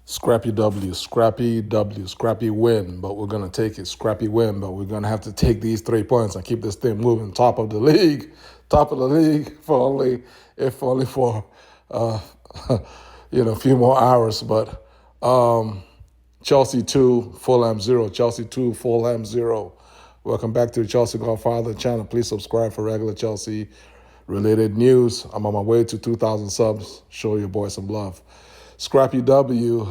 Scrappy W, scrappy win, but we're going to take it. Scrappy win, but we're going to have to take these 3 points and keep this thing moving. Top of the league for only, if only for, a few more hours. But Chelsea 2, Fulham 0. Chelsea 2, Fulham 0. Welcome back to the Chelsea Godfather channel. Please subscribe for regular Chelsea related news. I'm on my way to 2,000 subs. Show your boy some love. Scrappy W.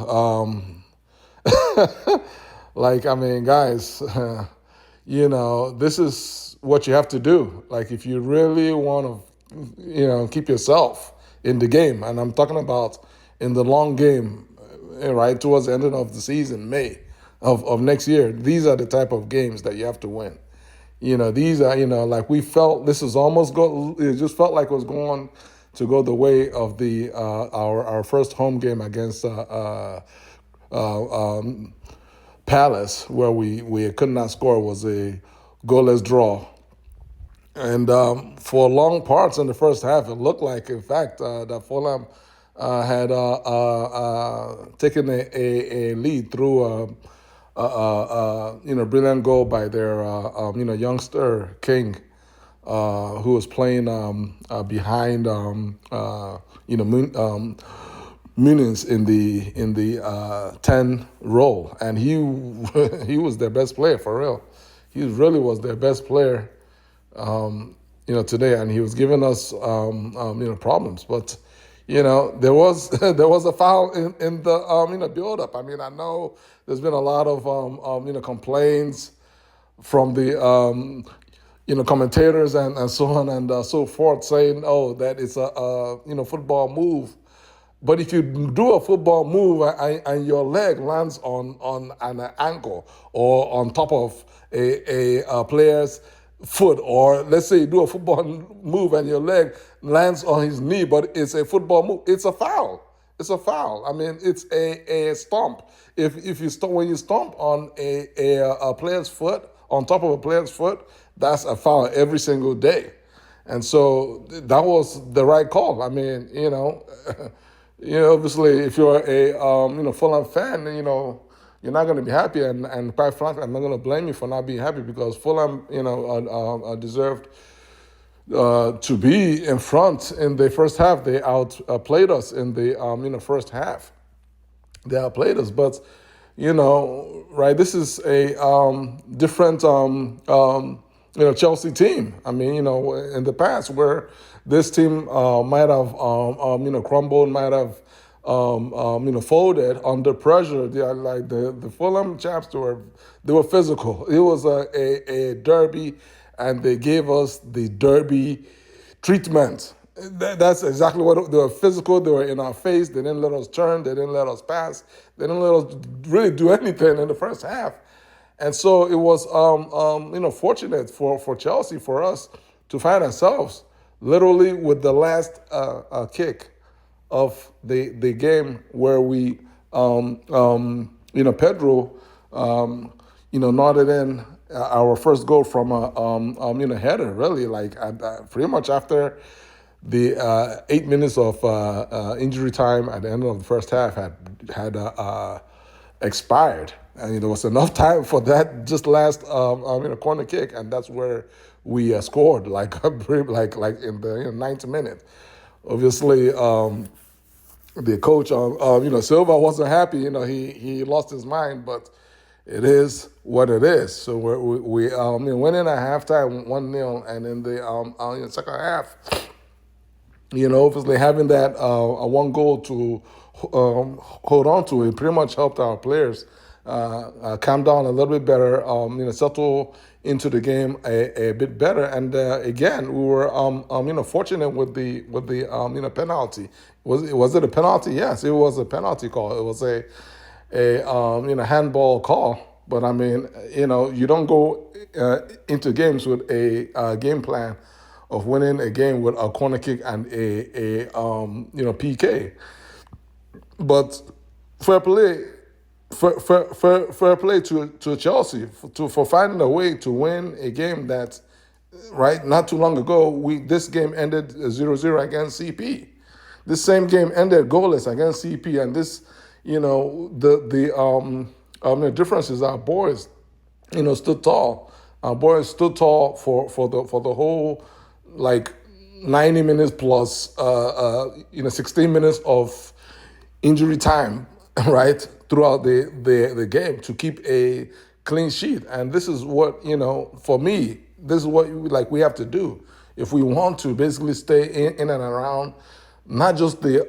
Guys, this is what you have to do. Like, if you really want to, keep yourself in the game, and I'm talking about in the long game, right, towards the end of the season, May of next year, these are the type of games that you have to win. These are, like we felt this is almost it just felt like it was going to go the way of the our first home game against Palace, where we could not score. It was a goalless draw. And for long parts in the first half, it looked like, in fact, that Fulham had taken a lead through brilliant goal by their youngster King, who was playing behind Muniz in the 10 role, and he he was their best player for real. He really was their best player, today, and he was giving us problems. But there was a foul in the build up. I mean, I know there's been a lot of complaints from the commentators and so on and so forth, saying, oh, that it's a football move. But if you do a football move and your leg lands on an ankle or on top of a player's foot, or let's say you do a football move and your leg lands on his knee, but it's a football move, it's a foul. It's a foul. I mean, it's a stomp. If you when you stomp on a player's foot, on top of a player's foot, that's a foul every single day. And so that was the right call. I mean, obviously, if you're a Fulham fan, you're not going to be happy, and quite frankly, I'm not going to blame you for not being happy, because Fulham, deserved to be in front in the first half. They outplayed us in the first half. They outplayed us, but right, this is a different Chelsea team. I mean, in the past, where this team might have crumbled, might have folded under pressure. They are like the Fulham chaps. They were physical. It was a derby, and they gave us the derby treatment. That's exactly what they were. Physical. They were in our face. They didn't let us turn. They didn't let us pass. They didn't let us really do anything in the first half. And so it was fortunate for Chelsea, for us, to find ourselves literally with the last kick of the game, where we Pedro nodded in our first goal from a header, really, like pretty much after the 8 minutes of injury time at the end of the first half had expired, and there was enough time for that just last corner kick, and that's where we scored, like in the 90th minute. Obviously, the coach, Silva wasn't happy. He lost his mind, but it is what it is. So we winning at halftime 1-0, and in the second half, obviously having that one goal to hold on to, it pretty much helped our players calm down a little bit better, settle into the game a bit better. And again, we were fortunate with the penalty. Was it a penalty? Yes, it was a penalty call. It was a handball call. But I mean, you don't go into games with a game plan of winning a game with a corner kick and a PK. But fair play to Chelsea for finding a way to win a game that, right, not too long ago, this game ended 0-0 against CP. This same game ended goalless against CP, and this, the difference is our boys, stood tall. Our boys stood tall for the whole, like, 90 minutes plus 16 minutes of injury time, right, throughout the game to keep a clean sheet. And this is what, for me, this is what like we have to do if we want to basically stay in and around not just the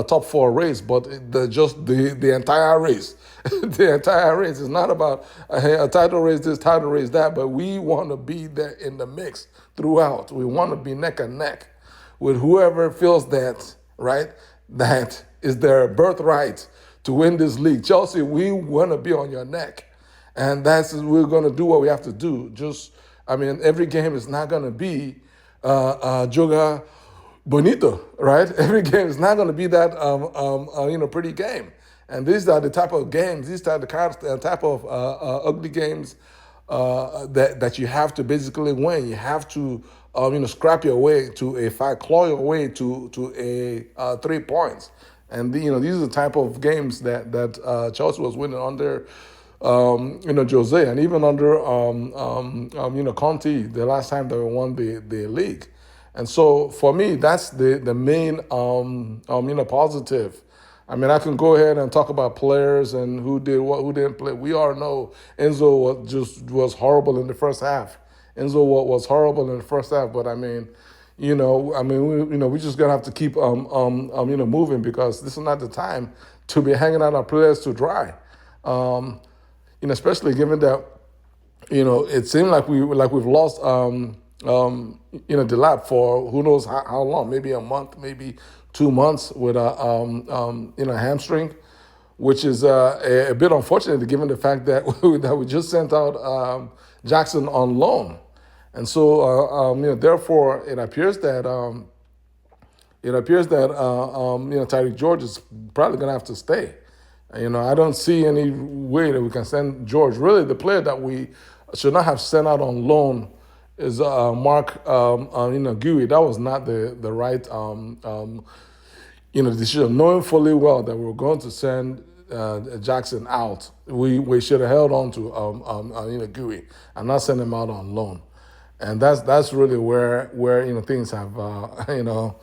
top four race, but the entire race. The entire race is not about a title race, this title race, that, but we want to be there in the mix throughout. We want to be neck and neck with whoever feels that, right, that is their birthright to win this league. Chelsea, we want to be on your neck. And we're going to do what we have to do. Every game is not going to be Joga Bonito, right? Every game is not going to be that pretty game. And these are the type of games, these are the type of ugly games that you have to basically win. You have to scrap your way to a fight, claw your way to a 3 points. And these are the type of games that Chelsea was winning under Jose, and even under Conte the last time they won the league. And so for me, that's the main positive. I can go ahead and talk about players and who did what, who didn't play. We all know Enzo was horrible in the first half. Enzo was horrible in the first half, but we just gonna have to keep moving, because this is not the time to be hanging out our players to dry. Especially given that it seemed like we've lost Delap for who knows how long, maybe a month, maybe 2 months with a hamstring, which is a bit unfortunate given the fact that that we just sent out Jackson on loan. And so therefore it appears that Tyreek George is probably going to have to stay. I don't see any way that we can send George. Really, the player that we should not have sent out on loan is Mark Gui. That was not the right decision. Knowing fully well that we were going to send Jackson out, we should have held on to Gui and not send him out on loan. And that's really where things have where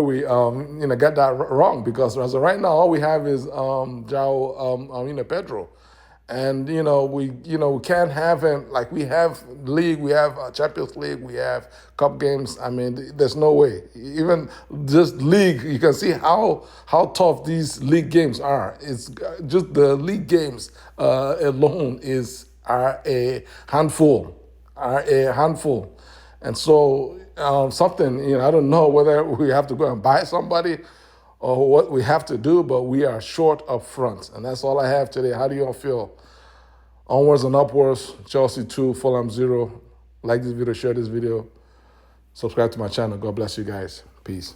we got that wrong, because as of right now all we have is João Pedro, and we can't have him. Like, we have league, we have Champions League, we have cup games. There's no way. Even just league, you can see how tough these league games are. It's just the league games alone are a handful. And so something, I don't know whether we have to go and buy somebody or what we have to do, but we are short up front. And that's all I have today. How do you all feel? Onwards and upwards. Chelsea 2, Fulham 0. Like this video, share this video. Subscribe to my channel. God bless you guys. Peace.